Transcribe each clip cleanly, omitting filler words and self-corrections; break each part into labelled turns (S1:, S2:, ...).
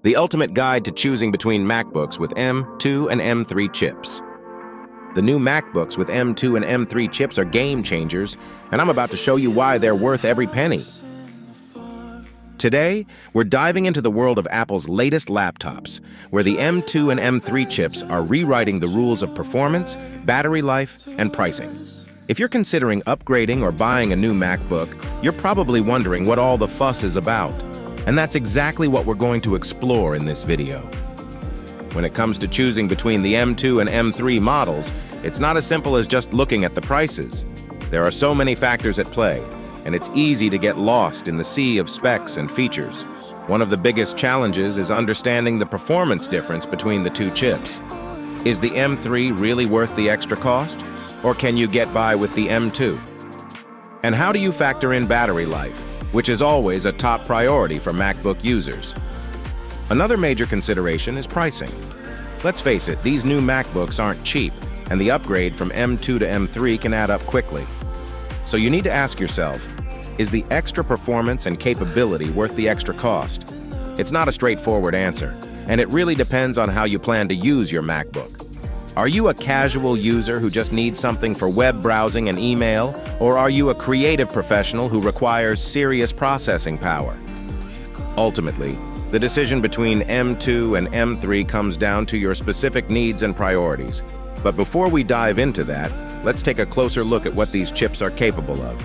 S1: the ultimate guide to choosing between MacBooks with M2 and M3 chips. The new MacBooks with M2 and M3 chips are game changers, and I'm about to show you why they're worth every penny. Today, we're diving into the world of Apple's latest laptops, where the M2 and M3 chips are rewriting the rules of performance, battery life, and pricing. If you're considering upgrading or buying a new MacBook, you're probably wondering what all the fuss is about. And that's exactly what we're going to explore in this video. When it comes to choosing between the M2 and M3 models, it's not as simple as just looking at the prices. There are so many factors at play, and it's easy to get lost in the sea of specs and features. One of the biggest challenges is understanding the performance difference between the two chips. Is the M3 really worth the extra cost? Or can you get by with the M2? And how do you factor in battery life, which is always a top priority for MacBook users? Another major consideration is pricing. Let's face it, these new MacBooks aren't cheap, and the upgrade from M2 to M3 can add up quickly. So you need to ask yourself, is the extra performance and capability worth the extra cost? It's not a straightforward answer, and it really depends on how you plan to use your MacBook. Are you a casual user who just needs something for web browsing and email, or are you a creative professional who requires serious processing power? Ultimately, the decision between M2 and M3 comes down to your specific needs and priorities. But before we dive into that, let's take a closer look at what these chips are capable of.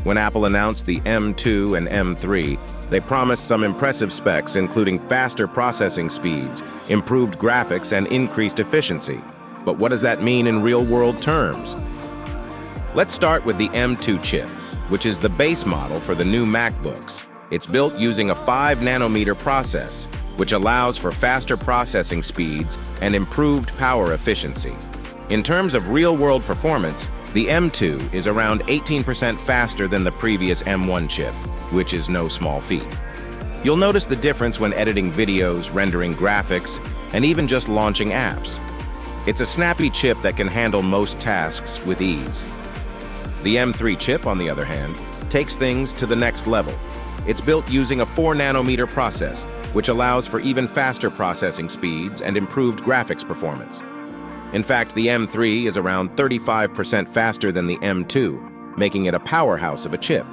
S1: When Apple announced the M2 and M3, they promised some impressive specs, including faster processing speeds, improved graphics, and increased efficiency. But what does that mean in real-world terms? Let's start with the M2 chip, which is the base model for the new MacBooks. It's built using a 5-nanometer process, which allows for faster processing speeds and improved power efficiency. In terms of real-world performance, the M2 is around 18% faster than the previous M1 chip, which is no small feat. You'll notice the difference when editing videos, rendering graphics, and even just launching apps. It's a snappy chip that can handle most tasks with ease. The M3 chip, on the other hand, takes things to the next level. It's built using a 4-nanometer process, which allows for even faster processing speeds and improved graphics performance. In fact, the M3 is around 35% faster than the M2, making it a powerhouse of a chip.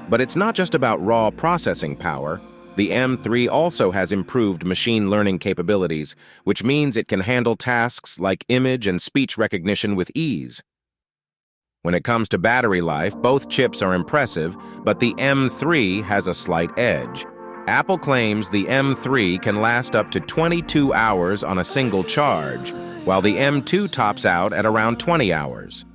S1: But it's not just about raw processing power. The M3 also has improved machine learning capabilities, which means it can handle tasks like image and speech recognition with ease. When it comes to battery life, both chips are impressive, but the M3 has a slight edge. Apple claims the M3 can last up to 22 hours on a single charge, while the M2 tops out at around 20 hours.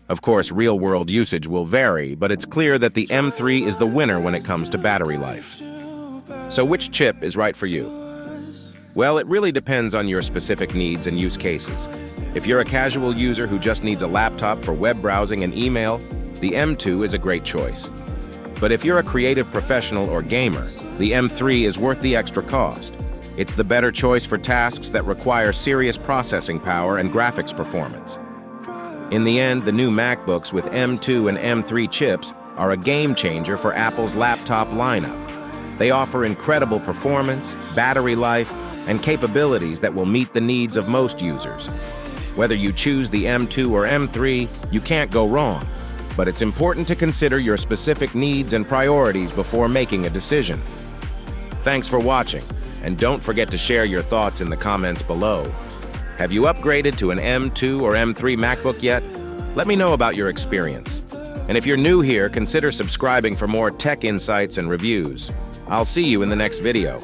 S1: Of course, real-world usage will vary, but it's clear that the M3 is the winner when it comes to battery life. So which chip is right for you? Well, it really depends on your specific needs and use cases. If you're a casual user who just needs a laptop for web browsing and email, the M2 is a great choice. But if you're a creative professional or gamer, the M3 is worth the extra cost. It's the better choice for tasks that require serious processing power and graphics performance. In the end, the new MacBooks with M2 and M3 chips are a game changer for Apple's laptop lineup. They offer incredible performance, battery life, and capabilities that will meet the needs of most users. Whether you choose the M2 or M3, you can't go wrong. But it's important to consider your specific needs and priorities before making a decision. Thanks for watching, and don't forget to share your thoughts in the comments below. Have you upgraded to an M2 or M3 MacBook yet? Let me know about your experience. And if you're new here, consider subscribing for more tech insights and reviews. I'll see you in the next video.